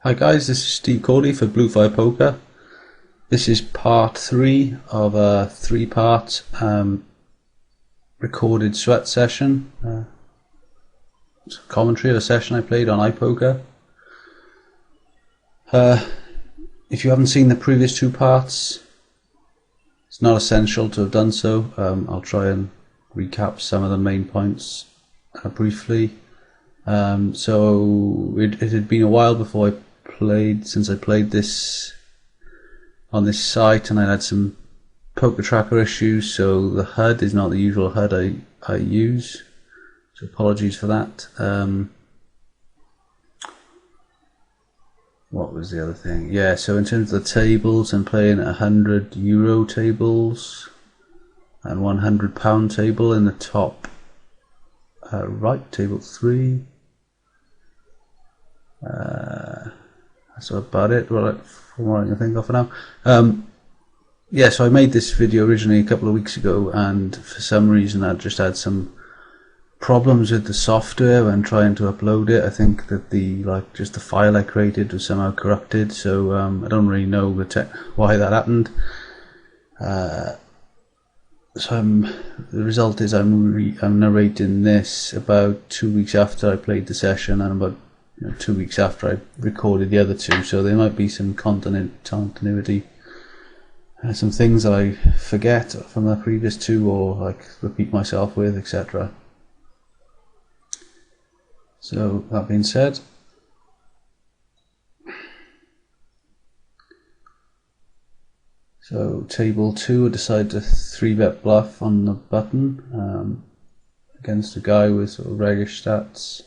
Hi guys, this is Cordy for BluefirePoker. This is part 3 of a 3-part recorded sweat session. It's a commentary of a session I played on Ipoker. If you haven't seen the previous 2 parts, it's not essential to have done so. I'll try and recap some of the main points briefly. So it had been a while before since I played this on this site, and I had some poker tracker issues, so the HUD is not the usual HUD I use, so apologies for that. What was the other thing? Yeah, so in terms of the tables, I'm playing €100 tables and £100 table in the top right, table 3. That's about it, from what I can think of for now. Yeah, so I made this video originally a couple of weeks ago, and for some reason I just had some problems with the software when trying to upload it. I think that just the file I created was somehow corrupted, so I don't really know why that happened. The result is I'm narrating this about 2 weeks after I played the session, and about 2 weeks after I recorded the other 2, so there might be some continuity, some things that I forget from the previous 2 or repeat myself with, etc. So that being said, so table 2, I decided to 3-bet bluff on the button against a guy with sort of reddish stats.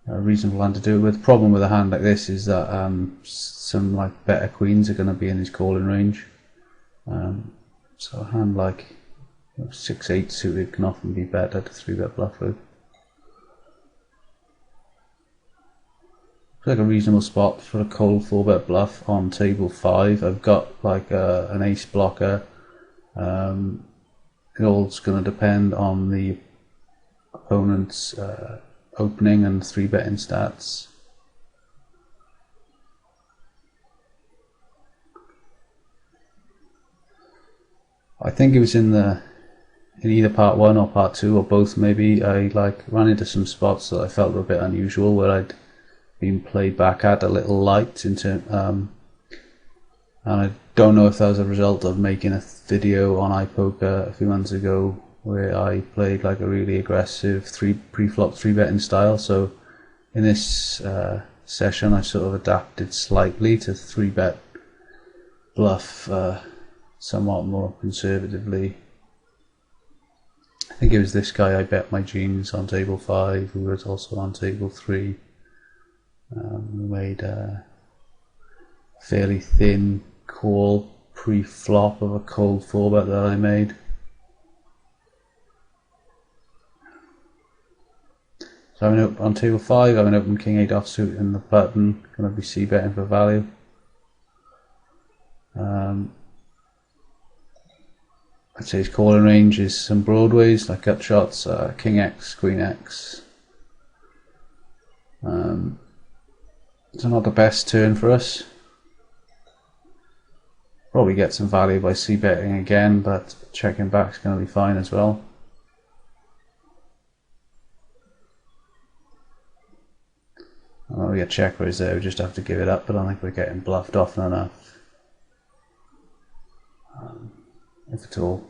A reasonable hand to do it with. The problem with a hand like this is that some better queens are going to be in his calling range. So a hand like 6-8 suited can often be better to 3-bet bluff with. It's like a reasonable spot for a cold 4-bet bluff on table 5. I've got an ace blocker. It all's going to depend on the opponent's opening and 3-betting stats. I think it was in either part 1 or part 2 or both maybe, I ran into some spots that I felt were a bit unusual, where I'd been played back at a little light and I don't know if that was a result of making a video on Ipoker a few months ago where I played a really aggressive pre-flop 3-betting style. So in this session I sort of adapted slightly to 3-bet bluff somewhat more conservatively. I think it was this guy I bet my jeans on table 5, who was also on table 3. We made a fairly thin call pre-flop of a cold 4-bet that I made. So on table 5, I'm an open king 8 offsuit in the button, going to be c-betting for value. I'd say his calling range is some broadways, like gut shots, king x, queen x. So not the best turn for us. Probably get some value by c-betting again, but checking back is going to be fine as well. We get check raise there, we just have to give it up, but I don't think we're getting bluffed often enough, if at all.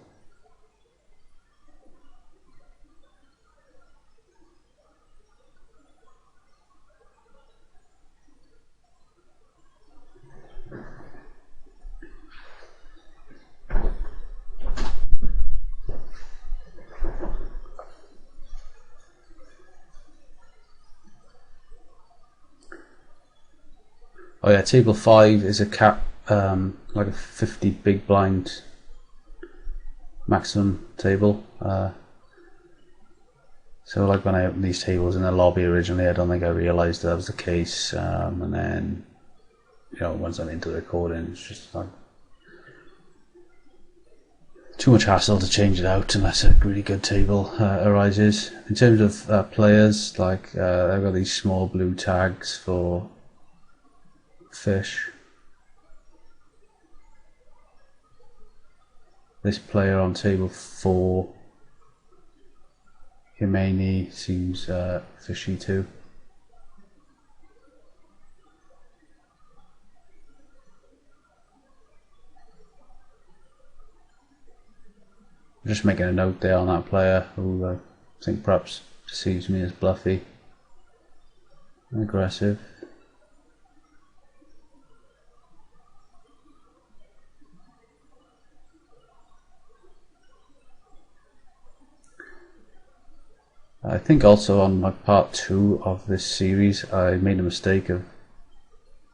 Oh yeah, table 5 is a cap, like a 50 big blind maximum table. So when I opened these tables in the lobby originally, I don't think I realised that was the case, and then once I'm into the recording, it's too much hassle to change it out unless a really good table arises. In terms of players, like I've got these small blue tags for fish. This player on table 4, Himeni, seems fishy too. Just making a note there on that player who I think perhaps perceives me as bluffy and aggressive. I think also on my part 2 of this series I made a mistake of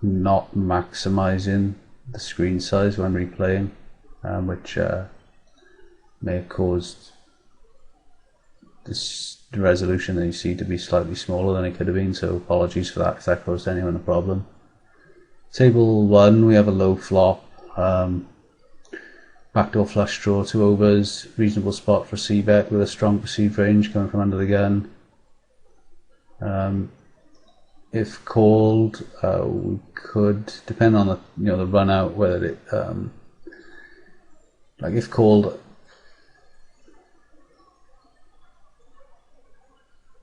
not maximizing the screen size when replaying, which may have caused the resolution that you see to be slightly smaller than it could have been, so apologies for that if that caused anyone a problem. Table 1, we have a low flop, backdoor flush draw, 2 overs, reasonable spot for c-bet with a strong perceived range coming from under the gun. If called, we could, depend on the run out, whether it like if called,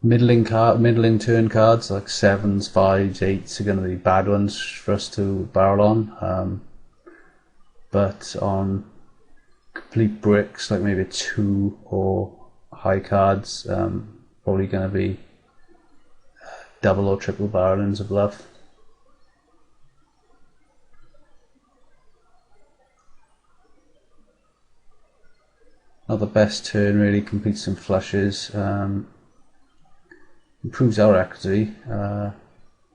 middling turn cards like 7s, 5s, 8s are going to be bad ones for us to barrel on, but on complete bricks like maybe 2 or high cards, probably going to be double or triple barrelings a bluff. Not the best turn really, completes some flushes. Improves our equity. We have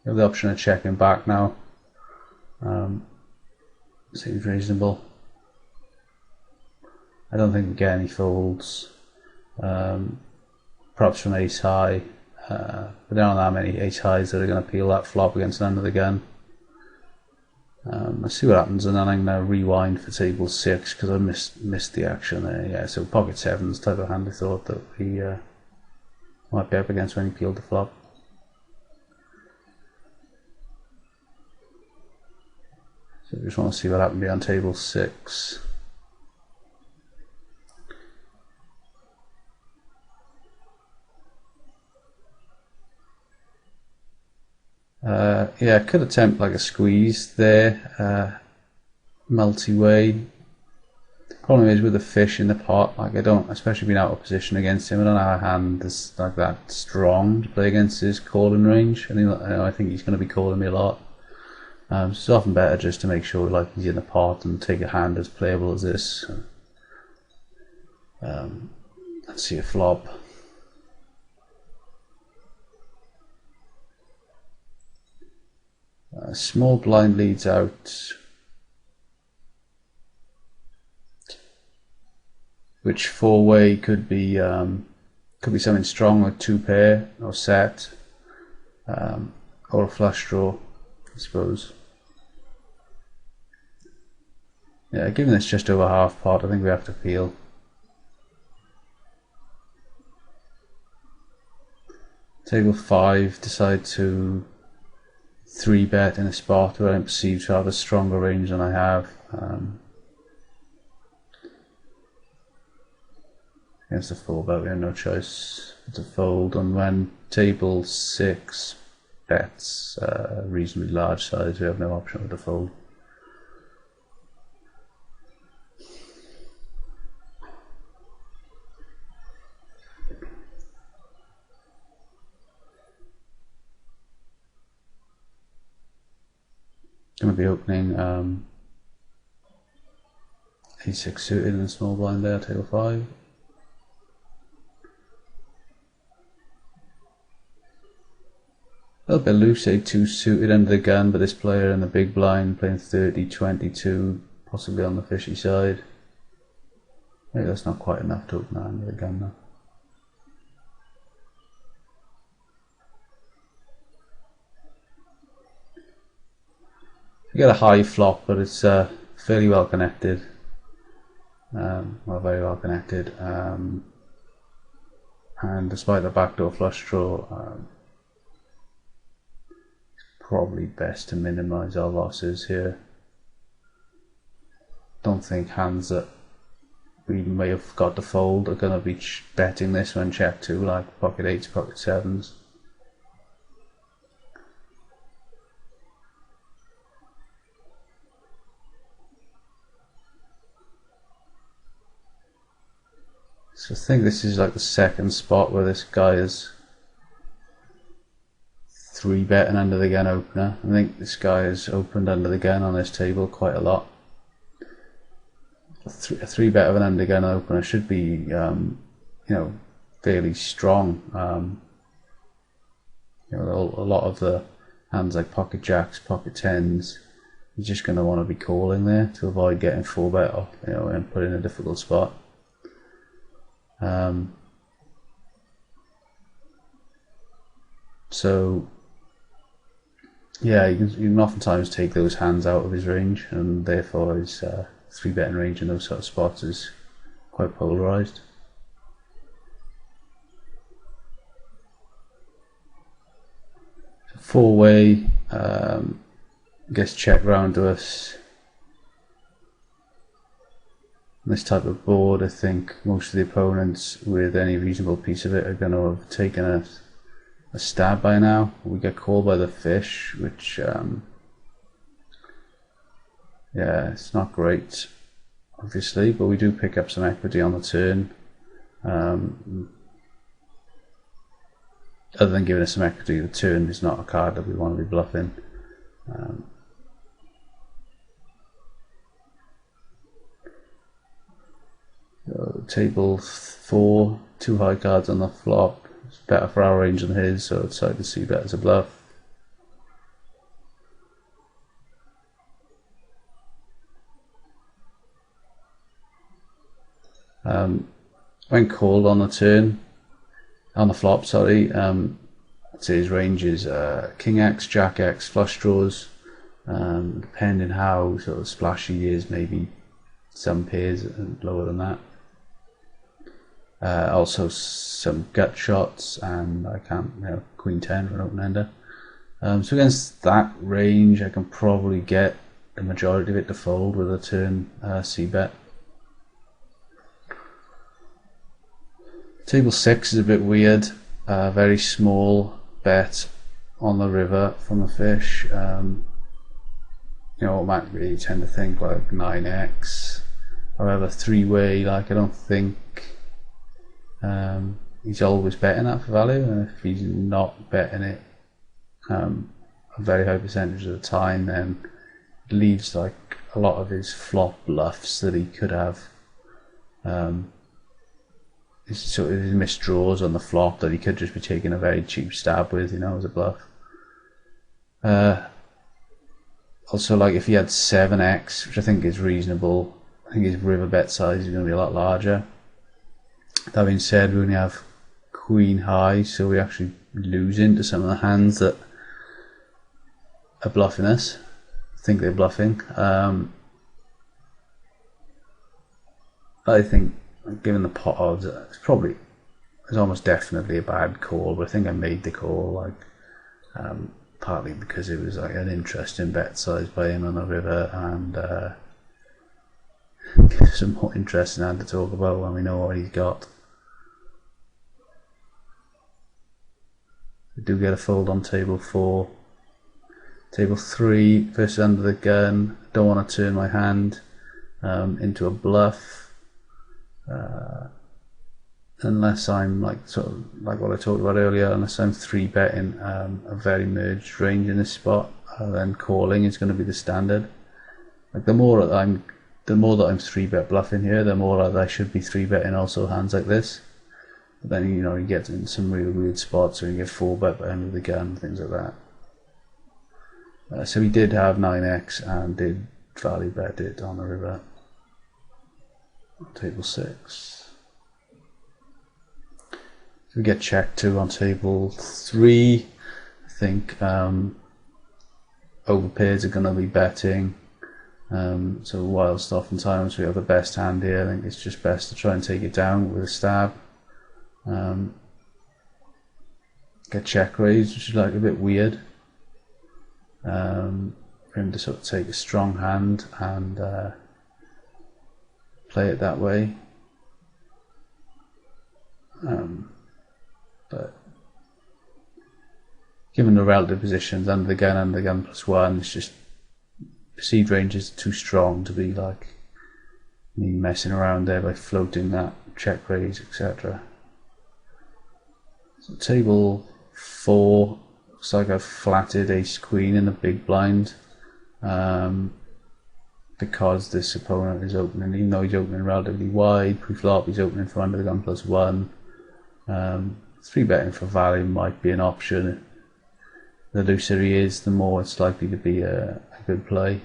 the option of checking back now. Seems reasonable. I don't think we get any folds. Perhaps from ace high, but there aren't that many ace highs that are going to peel that flop against an under the gun. Let's see what happens, and then I'm going to rewind for table 6 because I missed the action there. Yeah, so pocket 7s type of hand I thought that we might be up against when he peeled the flop. So I just want to see what happened on table 6. Yeah, I could attempt like a squeeze there, multi-way. Problem is with the fish in the pot, like I don't, especially being out of position against him, I don't have a hand that's like that strong to play against his calling range. I think he's going to be calling me a lot. So it's often better just to make sure like he's in the pot and take a hand as playable as this. Let's see a flop. Small blind leads out, which 4-way could be something strong like 2 pair or set, or a flush draw, I suppose. Yeah, given it's just over half pot, I think we have to peel. Table 5, decide to 3-bet in a spot where I don't perceive to have a stronger range than I have. Against the 4-bet, we have no choice but to fold, and when table 6 bets reasonably large size, we have no option but to fold. Going to be opening a6 suited and small blind there, table 5. A little bit loose, a2 suited under the gun, but this player in the big blind playing 30-22, possibly on the fishy side. Maybe that's not quite enough to open that under the gun though. You get a high flop, but it's fairly well connected. well, very well connected, and despite the backdoor flush draw, probably best to minimise our losses here. Don't think hands that we may have got to fold are going to be betting this when check 2, like pocket 8s, pocket 7s. So I think this is like the second spot where this guy is 3-betting under the gun opener. I think this guy has opened under the gun on this table quite a lot. A 3-bet of an under gun opener should be, you know, fairly strong. You know, a lot of the hands like pocket jacks, pocket 10s, you're just going to want to be calling there to avoid getting 4-bet off, you know, and put in a difficult spot. So yeah, you can oftentimes take those hands out of his range, and therefore his 3-betting range in those sort of spots is quite polarized. Four-way gets checked round to us. This type of board, I think most of the opponents with any reasonable piece of it are going to have taken a stab by now. We get called by the fish, which yeah, it's not great obviously, but we do pick up some equity on the turn. Other than giving us some equity, the turn is not a card that we want to be bluffing. So table 4, 2 high cards on the flop. It's better for our range than his, so it's like to see bet as a bluff. When called on the turn, on the flop, sorry, I'd say his range is King X, Jack X, flush draws, depending how sort of splashy he is, maybe some pairs lower than that. Also some gut shots, and I can't, you know, Queen 10 for an open ender. So against that range, I can probably get the majority of it to fold with a turn c-bet. Table 6 is a bit weird. Very small bet on the river from the fish. You know, automatically you tend to think like 9x. However, 3-way, like I don't think he's always betting that for value, and if he's not betting it a very high percentage of the time, then it leaves like a lot of his flop bluffs that he could have. Sort of his missed draws on the flop that he could just be taking a very cheap stab with, you know, as a bluff. Also, like if he had 7x, which I think is reasonable, I think his river bet size is going to be a lot larger. That being said, we only have Queen high, so we actually lose into some of the hands that are bluffing us. I think they're bluffing. I think, given the pot odds, it's almost definitely a bad call, but I think I made the call, like partly because it was like an interesting bet size by him on the river, and some more interesting hand to talk about when we know what he's got. We do get a fold on table 4. Table 3, first under the gun. Don't want to turn my hand into a bluff. Unless I'm like sort of like what I talked about earlier, unless I'm 3-betting a very merged range in this spot, then calling is going to be the standard. Like the more that I'm 3-bet bluffing here, the more that I should be 3-betting also hands like this. But then, you know, you get in some really weird spots where you get 4-bet by end of the gun, things like that. So he did have 9x and did value bet it on the river. Table 6. So we get check 2 on table 3. I think overpairs are going to be betting. So whilst oftentimes we have the best hand here, I think it's just best to try and take it down with a stab. Get check raised, which is like a bit weird. For him to sort of take a strong hand and play it that way. But given the relative positions, under the gun +1, it's just perceived range is too strong to be like me messing around there by floating that check raise, etc. So table 4 looks like I've flatted ace queen in the big blind, because this opponent is opening, even though he's opening relatively wide, pre-flop he's opening for under the gun +1. 3-betting for value might be an option. The looser he is, the more it's likely to be a good play.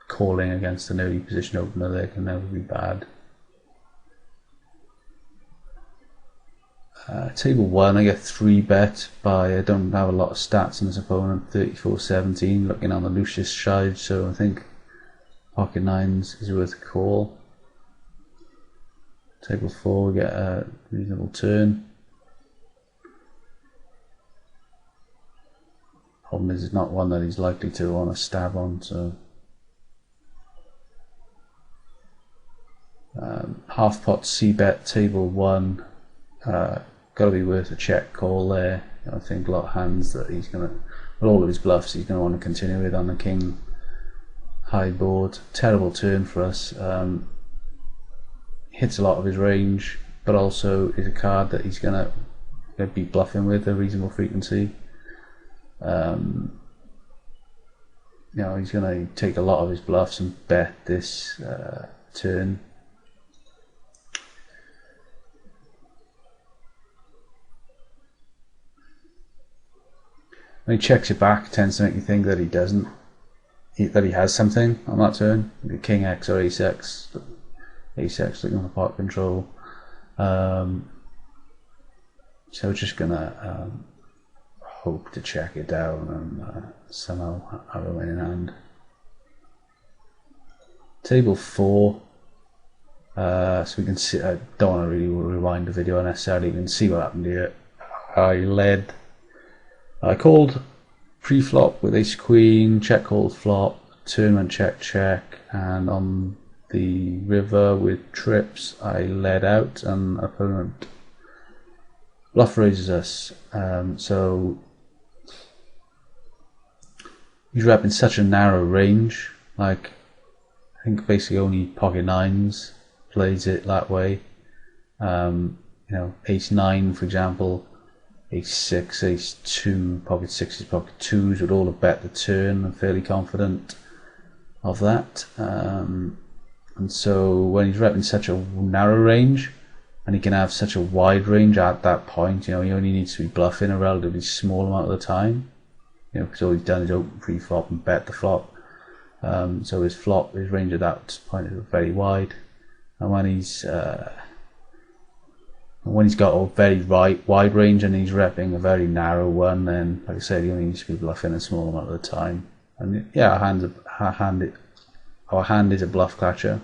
Calling against an early position opener there can never be bad. Table 1, I get 3-bet by, I don't have a lot of stats on this opponent, 34-17, looking on the loosest side, so I think pocket nines is worth a call. Table 4, we get a reasonable turn. Problem is, it's not one that he's likely to want to stab on, so half pot c-bet, table 1, got to be worth a check call there. I think a lot of hands that he's going to, with all of his bluffs, he's going to want to continue with on the king high board. Terrible turn for us. Hits a lot of his range, but also is a card that he's going to be bluffing with a reasonable frequency. You know, he's going to take a lot of his bluffs and bet this turn. When he checks it back, it tends to make you think that he doesn't, that he has something on that turn, king X or ace X, looking on the pot control. So we're just gonna hope to check it down and somehow have a winning hand. Table 4. So we can see, I don't want to really rewind the video necessarily, you can see what happened here. I called pre-flop with ace queen, check called flop, turn went check check, and on the river with trips I led out and opponent bluff raises us. So he's repping such a narrow range, like I think basically only pocket nines plays it that way. You know, ace 9 for example, ace 6, ace 2, pocket 6s, pocket 2s would all have bet the turn. I'm fairly confident of that. And so when he's repping such a narrow range and he can have such a wide range at that point, you know, he only needs to be bluffing a relatively small amount of the time, you know, because all he's done is open pre-flop and bet the flop. So his range at that point is very wide, and when he's got a very wide range and he's repping a very narrow one, then like I said, he only needs to be bluffing a small amount of the time. And yeah, our hand is a bluff catcher.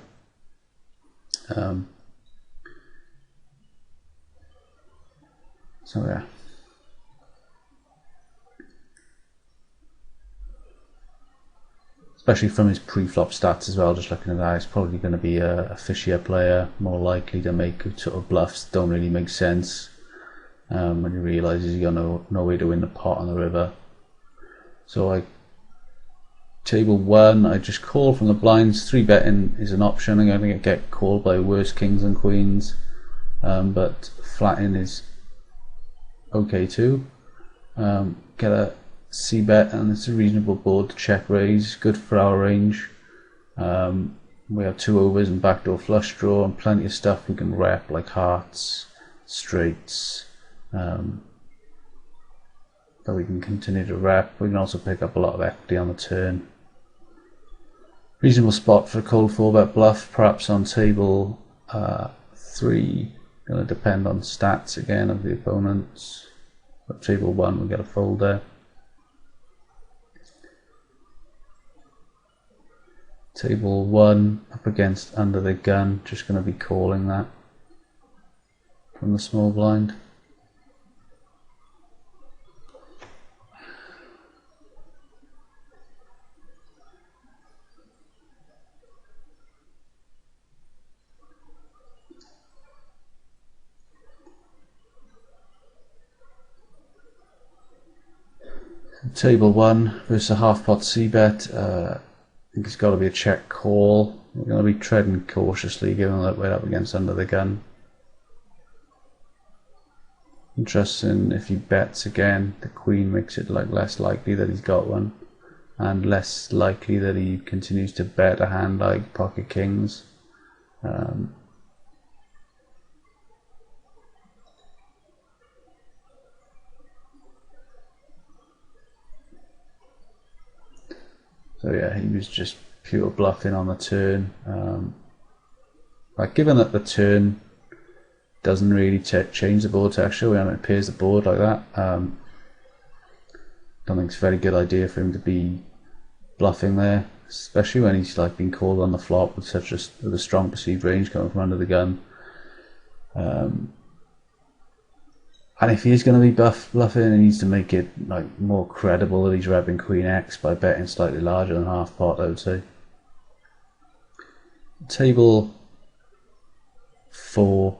So yeah. Especially from his pre-flop stats as well, just looking at that, he's probably going to be a fishier player, more likely to make sort of bluffs that don't really make sense when he realises he's got no way to win the pot on the river. So table 1, I just call from the blinds. 3-betting is an option. I'm going to get called by worse kings and queens, but flatting is okay too. Get a c-bet, and it's a reasonable board to check raise, good for our range. We have 2 overs and backdoor flush draw and plenty of stuff we can rep, like hearts, straights, that we can continue to rep. We can also pick up a lot of equity on the turn. Reasonable spot for a cold 4-bet bluff, perhaps on table 3. Going to depend on stats again of the opponents. But table 1 we get a fold there. Table 1 up against under the gun, just going to be calling that from the small blind. Table 1 versus a half pot c-bet. I think it's got to be a check call. We're going to be treading cautiously given that we're up against under the gun. Interesting, if he bets again, the queen makes it like less likely that he's got one, and less likely that he continues to bet a hand like pocket kings. So yeah, he was just pure bluffing on the turn. Like given that the turn doesn't really change the board texture when it appears the board like that, don't think it's a very good idea for him to be bluffing there, especially when he's like been called on the flop with such a strong perceived range coming from under the gun. And if he is going to be bluffing, he needs to make it like more credible that he's repping Queen X by betting slightly larger than half pot, I would say. Table 4,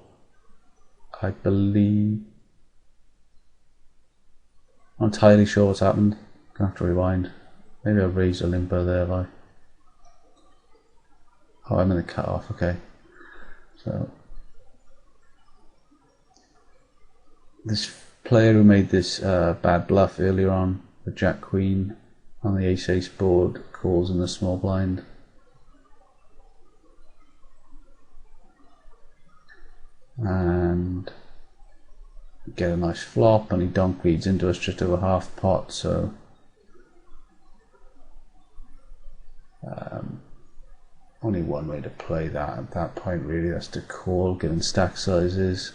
I believe. I'm not entirely sure what's happened. I'm gonna have to rewind. Maybe I'll raise a limper there, like. Oh, I'm in the cut off. Okay. So this player who made this bad bluff earlier on, the Jack Queen on the Ace-Ace board, calls in the small blind. And get a nice flop, and he donk leads into us just over half pot, so only one way to play that at that point really, that's to call given stack sizes.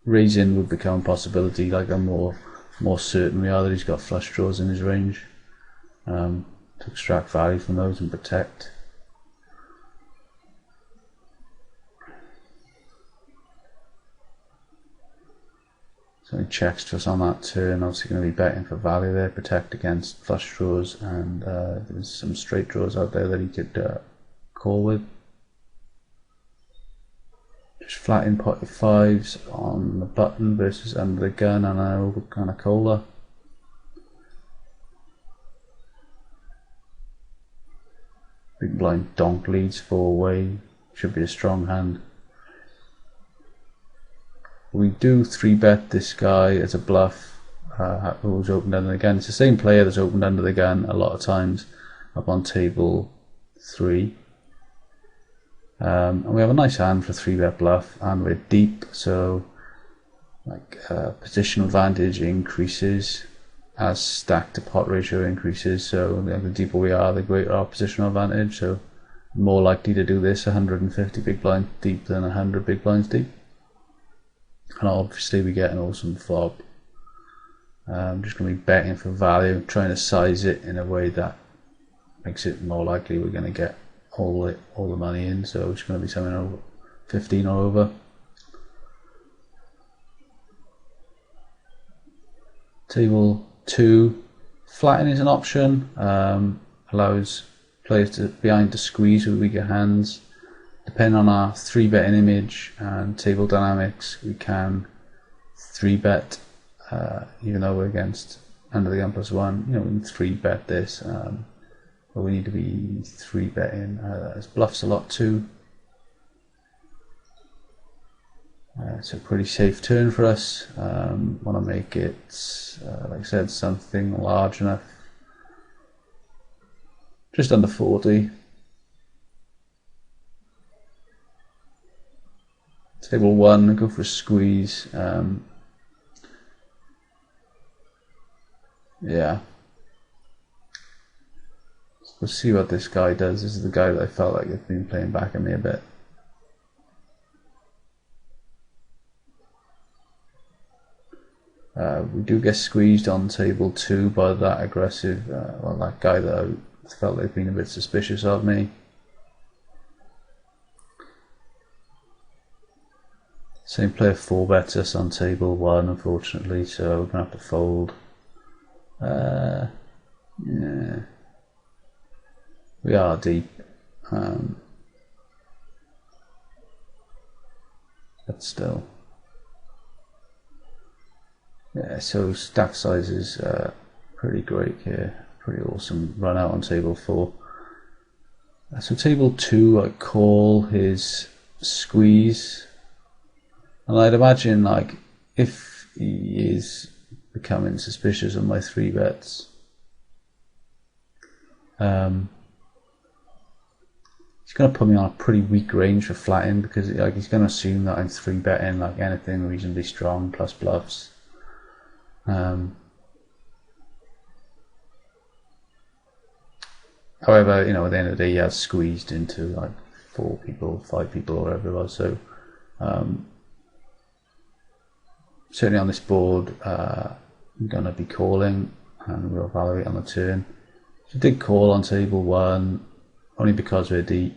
Raising would become a possibility, like the more certain we are that he's got flush draws in his range, to extract value from those and protect. So he checks to us on that turn, obviously going to be betting for value there, protect against flush draws, and there's some straight draws out there that he could call with. Just flat in pocket fives on the button versus under the gun and an over kind of cola. Big blind donk leads 4-way, should be a strong hand. We do 3-bet this guy as a bluff, who's opened under the gun. It's the same player that's opened under the gun a lot of times up on table 3. And we have a nice hand for 3-bet bluff, and we're deep, so like positional advantage increases as stack to pot ratio increases. So the deeper we are, the greater our positional advantage. So more likely to do this 150 big blinds deep than 100 big blinds deep. And obviously we get an awesome flop. I'm just going to be betting for value, trying to size it in a way that makes it more likely we're going to get all the money in. So it's going to be something over 15 or over. Table 2, flatten is an option. Allows players behind to squeeze with weaker hands. Depending on our 3-betting image and table dynamics, we can 3-bet, even though we're against under the gun +1. You know, we can 3-bet this, but we need to be 3-betting. This bluffs a lot too. It's a pretty safe turn for us. Want to make it, like I said, something large enough, just under 40. Table 1, go for a squeeze. Yeah. We'll see what this guy does. This is the guy that I felt like has been playing back at me a bit. We do get squeezed on table 2 by that aggressive, well, that guy that felt they've been a bit suspicious of me. Same player 4-bets us on table 1, unfortunately, so we're going to have to fold. Yeah. We are deep. But still. Yeah, so stack size is pretty great here. Pretty awesome run out on table 4. So table 2, I call his squeeze. And I'd imagine, like, if he is becoming suspicious of my 3-bets, he's going to put me on a pretty weak range for flatting, because like he's going to assume that I'm 3-betting like anything reasonably strong plus bluffs. However, you know, at the end of the day, he has squeezed into like 4 people, 5 people, or whatever it was. So certainly on this board, I'm going to be calling, and we'll evaluate on the turn. So I did call on table 1, only because we're deep.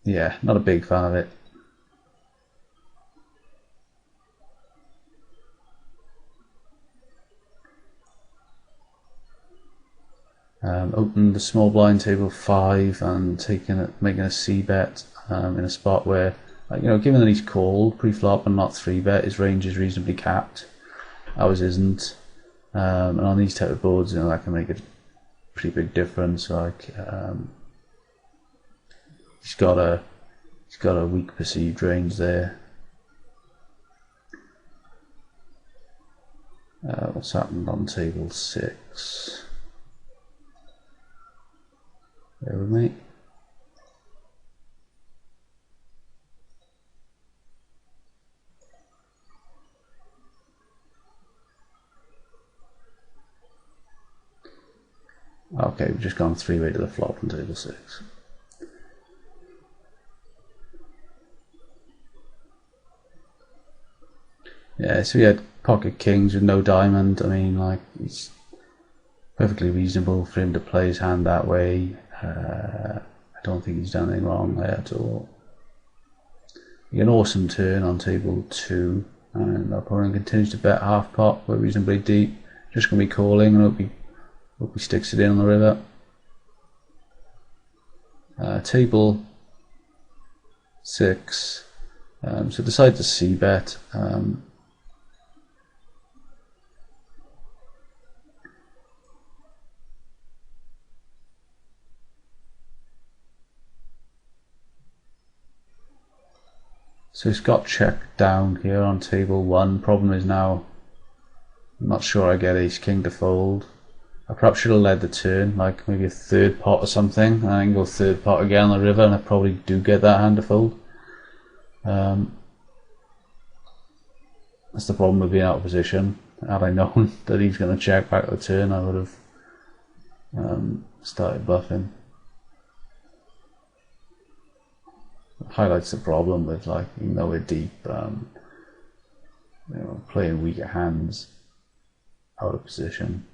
Yeah, not a big fan of it. Opened the small blind table 5 and making a c-bet in a spot where, you know, given that he's called pre-flop and not 3-bet, his range is reasonably capped. Ours isn't, and on these type of boards, you know, that can make a pretty big difference. Like he's got a weak perceived range there. What's happened on table 6? Bear with me. Okay, we've just gone 3-way to the flop on table 6. Yeah, so he had pocket kings with no diamond. I mean, like, it's perfectly reasonable for him to play his hand that way. I don't think he's done anything wrong there at all. An awesome turn on table 2, and our opponent continues to bet half pot. We're reasonably deep. Just going to be calling, and hope he sticks it in on the river. Table 6. So decide to c-bet. So he's got check down here on table 1. Problem is now, I'm not sure I get ace king to fold. I perhaps should have led the turn, like maybe a 3rd pot or something, and I can go 3rd pot again on the river, and I probably do get that hand to fold. That's the problem with being out of position. Had I known that he's going to check back the turn, I would have started bluffing. It highlights the problem with, like, even though we're deep, you know, playing weaker hands out of position.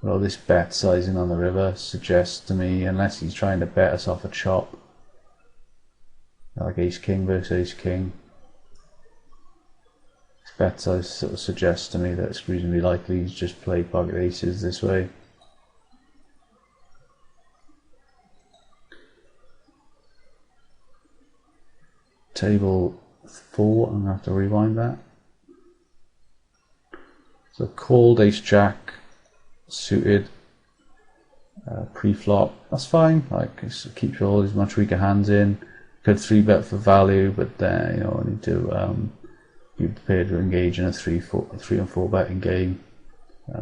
Well, this bet sizing on the river suggests to me, unless he's trying to bet us off a chop, like ace king versus ace king, this bet size sort of suggests to me that it's reasonably likely he's just played pocket aces this way. Table 4, I'm going to have to rewind that. So called ace jack suited pre-flop. That's fine. Like, it keeps all his much weaker hands in. Could 3-bet for value, but then, you know, I need to be prepared to engage in a 3 and 4 betting game.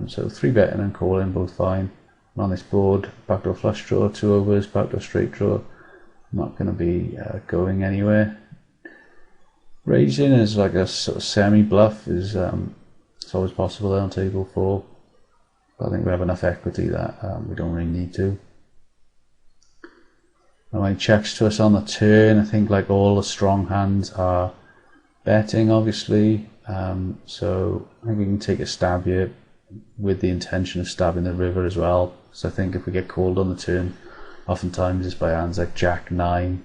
So 3-betting and calling both fine. And on this board, backdoor flush draw, 2 overs, backdoor straight draw. I'm not going to be going anywhere. Raising is like a sort of semi-bluff, is it's always possible there on table 4. But I think we have enough equity that we don't really need to. And when he checks to us on the turn, I think like all the strong hands are betting, obviously. So I think we can take a stab here. with the intention of stabbing the river as well. So I think if we get called on the turn, oftentimes it's by hands like Jack 9,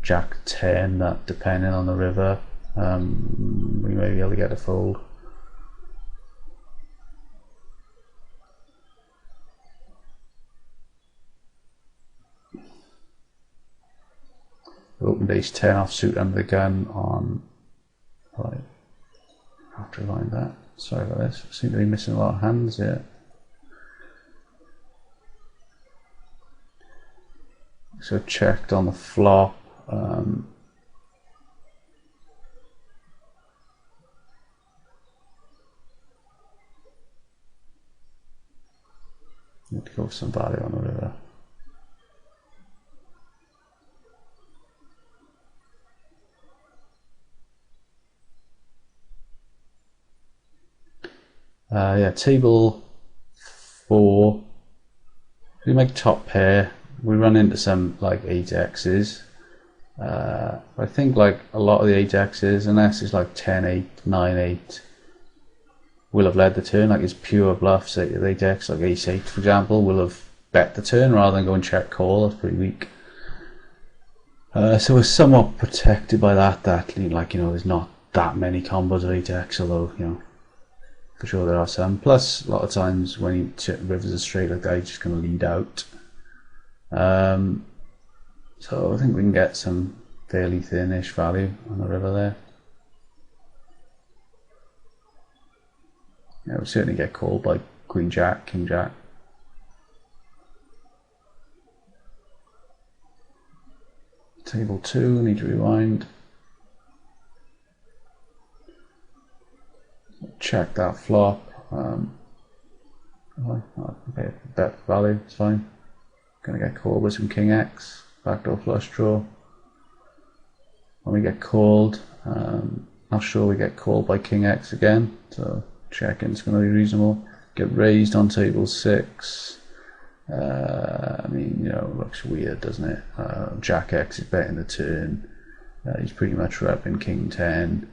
Jack 10, that depending on the river, we may be able to get a fold. Opened ace 10 offsuit under the gun on, right, I have to rewind that, sorry about this, I seem to be missing a lot of hands here. So checked on the flop, need to go for some value on the river. Yeah, table 4, we make top pair, we run into some like 8x's. I think like a lot of the 8x's, unless it's like 10-8, 9-8, will have led the turn, like it's pure bluffs, 8x, like ace-8 for example, will have bet the turn rather than go and check call. That's pretty weak. So we're somewhat protected by that, like, you know, there's not that many combos of 8x, although, you know, for sure there are some. Plus, a lot of times when you rivers are straight like that, you're just going to lead out. So I think we can get some fairly thin-ish value on the river there. Yeah, we'll certainly get called by Queen Jack, King Jack. Table 2, need to rewind. Check that flop. Okay, bet value, it's fine. Gonna get called with some King X, backdoor flush draw. When we get called, not sure we get called by King X again, so checking's gonna be reasonable. Get raised on table 6. I mean, you know, it looks weird, doesn't it? Jack X is betting the turn. He's pretty much repping King 10.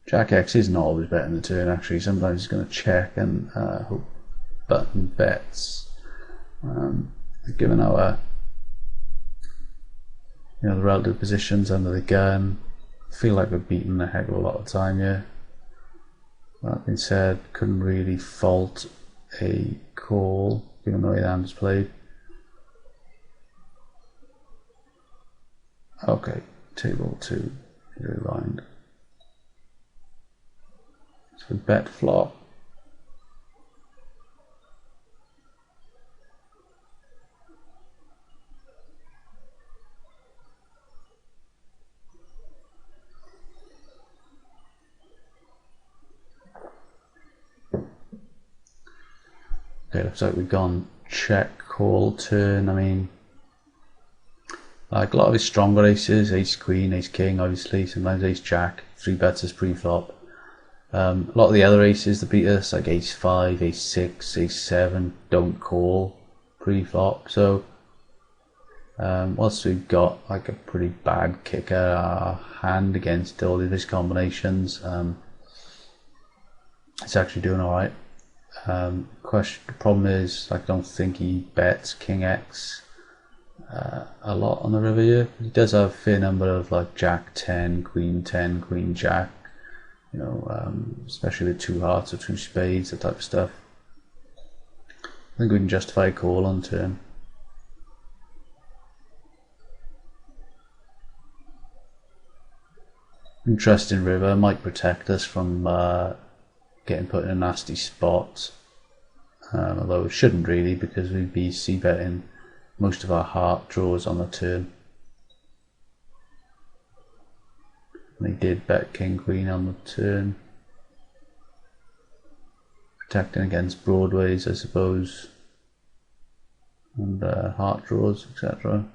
Jack X isn't always betting the turn, actually. Sometimes he's going to check and hope button bets. Given our, you know, the relative positions under the gun, I feel like we're beating a heck of a lot of time here. That being said, couldn't really fault a call given the way the hand was played. Okay, table 2, rewind. So bet flop. Okay, looks like we've gone check, call, turn. I mean, like a lot of his stronger aces, ace queen, ace king, obviously, sometimes ace jack, 3 bets as pre-flop. A lot of the other aces that beat us, like ace 5, ace 6, ace 7, don't call pre-flop. So whilst we've got like a pretty bad kicker hand against all of his combinations, it's actually doing alright. The problem is, like, I don't think he bets King X a lot on the river here. He does have a fair number of like Jack 10, Queen 10, Queen Jack, you know, especially with 2 hearts or 2 spades, that type of stuff. I think we can justify a call on turn. Interesting river, might protect us from getting put in a nasty spot, although it shouldn't really, because we'd be c-betting most of our heart draws on the turn. And they did bet King Queen on the turn, protecting against broadways, I suppose, and heart draws, etc.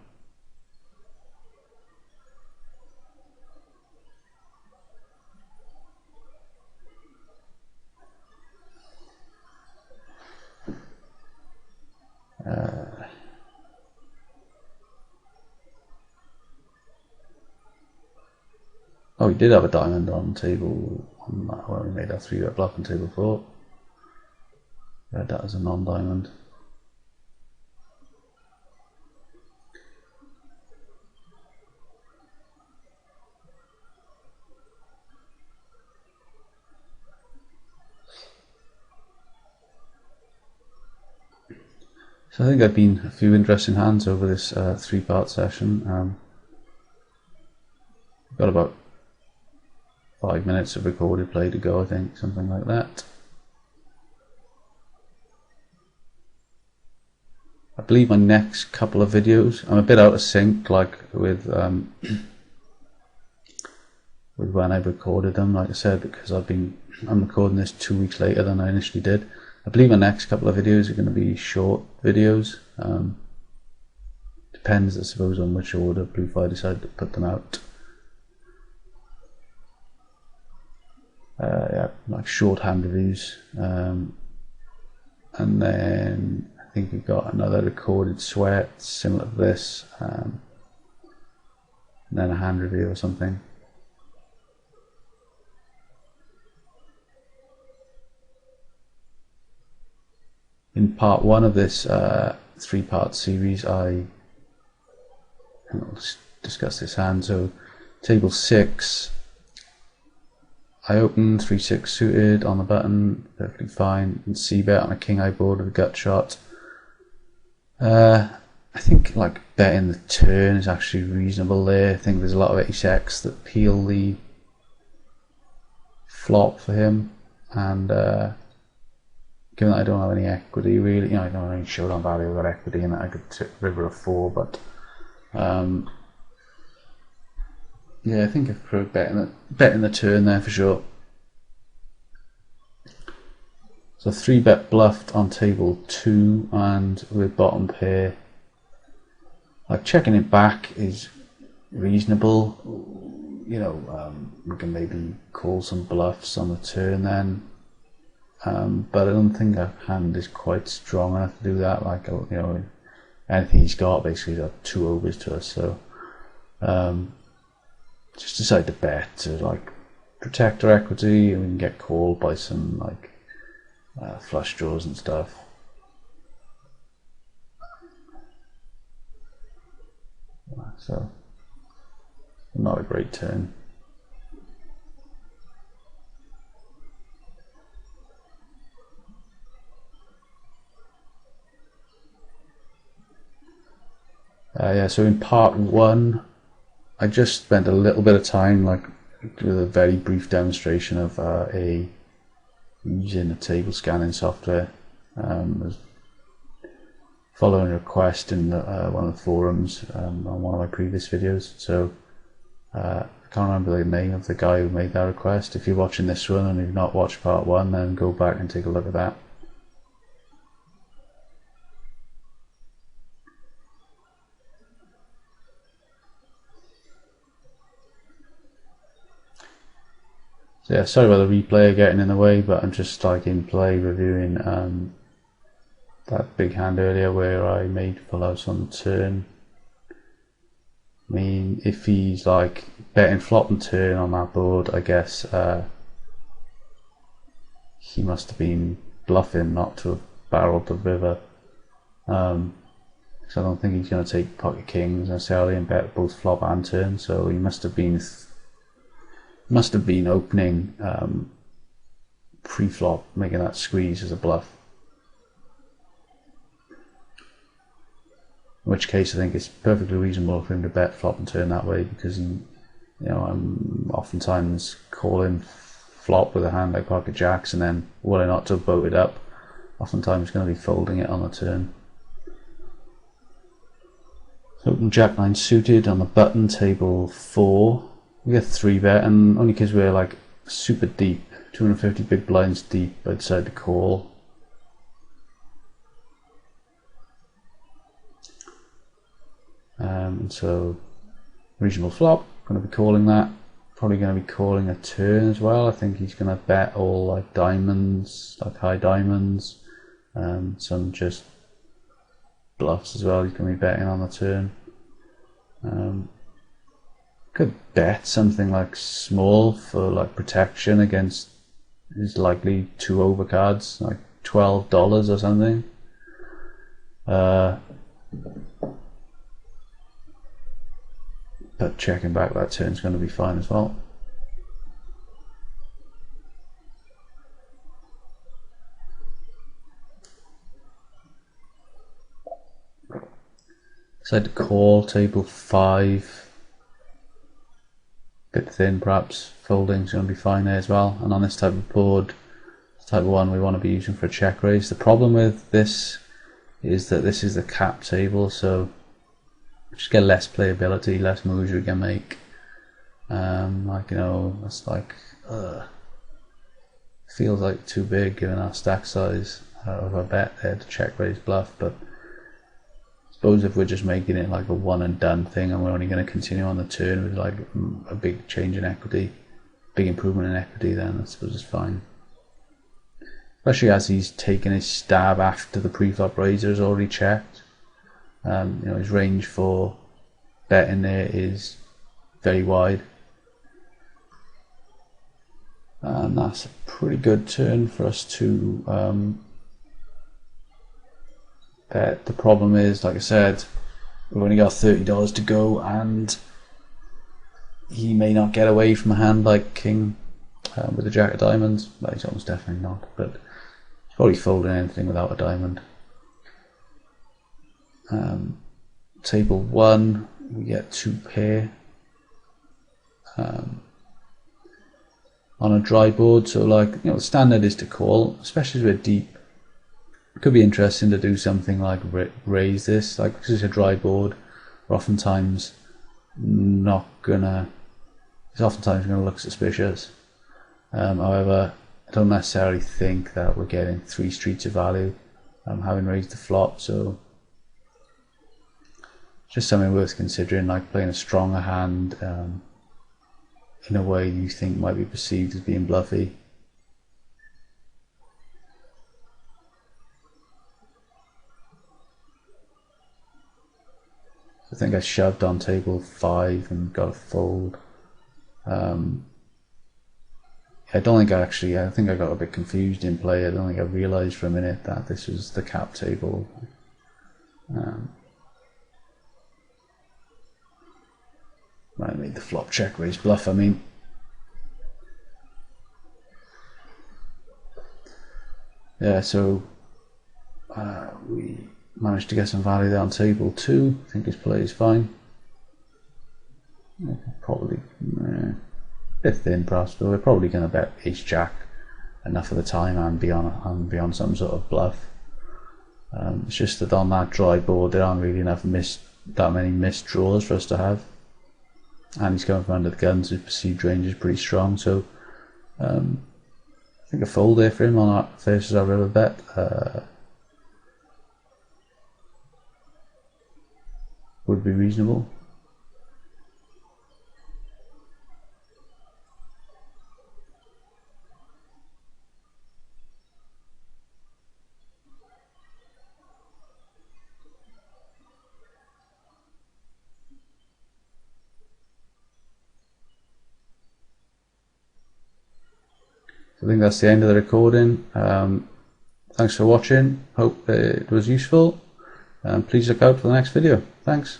Oh, we did have a diamond on table on that when we made our 3-bet bluff on table 4. We had that as a non-diamond. So I think I've been a few interesting hands over this 3-part session. Got about 5 minutes of recorded play to go, I think, something like that. I believe my next couple of videos, I'm a bit out of sync, like with when I recorded them, like I said, because I'm recording this 2 weeks later than I initially did. I believe my next couple of videos are going to be short videos. Depends, I suppose, on which order Bluefire decided to put them out. Yeah, like shorthand reviews. And then I think we've got another recorded sweat similar to this, and then a hand review or something. In part 1 of this 3-part series, I'll discuss this hand. So table 6, I opened 3-6 suited on the button, perfectly fine, and c-bet on a king-eye board with a gut shot. I think like betting the turn is actually reasonable there. I think there's a lot of ace-x that peel the flop for him, and given that I don't have any equity really, I don't have any showdown value without equity, and that I could tip river of 4, but yeah, I think I've proved betting the turn there for sure. So 3-bet bluffed on table 2, and with bottom pair, like checking it back is reasonable. We can maybe call some bluffs on the turn then, but I don't think our hand is quite strong enough to do that. Like, anything he's got basically is 2 overs to us, so just decide to bet to like protect our equity, and we can get called by some like flush draws and stuff. So not a great turn. Yeah, so in part 1 I just spent a little bit of time like with a very brief demonstration of using a table scanning software. Was following a request in one of the forums on one of my previous videos. So I can't remember the name of the guy who made that request. If you're watching this one and you've not watched part 1, then go back and take a look at that. So yeah, sorry about the replay getting in the way, but I'm just like in play reviewing that big hand earlier where I made full house on the turn. I mean, if he's like betting flop and turn on that board, I guess he must have been bluffing not to have barreled the river. So I don't think he's going to take pocket kings necessarily and bet both flop and turn. So he must have been opening pre-flop, making that squeeze as a bluff. In which case I think it's perfectly reasonable for him to bet flop and turn that way, because I'm oftentimes calling flop with a hand like pocket jacks, and then were I not to boat it up, oftentimes going to be folding it on the turn. So open jack 9 suited on the button, table 4. We get 3-bet, and only because we're like super deep, 250 big blinds deep, I decided to call. So reasonable flop, going to be calling that. Probably going to be calling a turn as well. I think he's going to bet all like diamonds, like high diamonds, some just bluffs as well. He's going to be betting on the turn. could bet something like small for like protection against his likely 2 overcards, like $12 or something. But checking back that turn's going to be fine as well. Decided to call table 5. Bit thin perhaps. Folding's going to be fine there as well. And on this type of board, type of one we want to be using for a check raise. The problem with this is that this is the cap table, so we just get less playability, less moves we can make. Like, you know, that's like feels like too big given our stack size of a bet there to check raise bluff. But I suppose if we're just making it like a one and done thing and we're only going to continue on the turn with like a big change in equity, big improvement in equity, then I suppose it's fine. Especially as he's taken his stab after the pre-flop raiser is already checked. You know, his range for betting there is very wide. And that's a pretty good turn for us to bet. The problem is, like I said, we've only got $30 to go, and he may not get away from a hand like king with the jack of diamonds. Well, he's almost definitely not, but he's probably folding anything without a diamond. Table 1, we get 2 pair on a dry board, so like, you know, the standard is to call, especially as we're deep. It could be interesting to do something like raise this, like because it's a dry board. We're oftentimes not gonna. It's oftentimes going to look suspicious. However, I don't necessarily think that we're getting 3 streets of value having raised the flop, so just something worth considering, like playing a stronger hand in a way you think might be perceived as being bluffy. I think I shoved on table 5 and got a fold. I don't think I think I got a bit confused in play. I don't think I realised for a minute that this was the cap table. I made the flop check raise bluff, I mean. Yeah, so we managed to get some value there on table 2. I think his play is fine. Probably a bit thin perhaps, but we're probably going to bet ace jack enough of the time and be on some sort of bluff. It's just that on that dry board there aren't really that many missed draws for us to have, and he's going from under the gun, so his perceived range is pretty strong. So I think a fold there for him on our versus our river bet would be reasonable. So I think that's the end of the recording. Thanks for watching. Hope it was useful. Please look out for the next video. Thanks.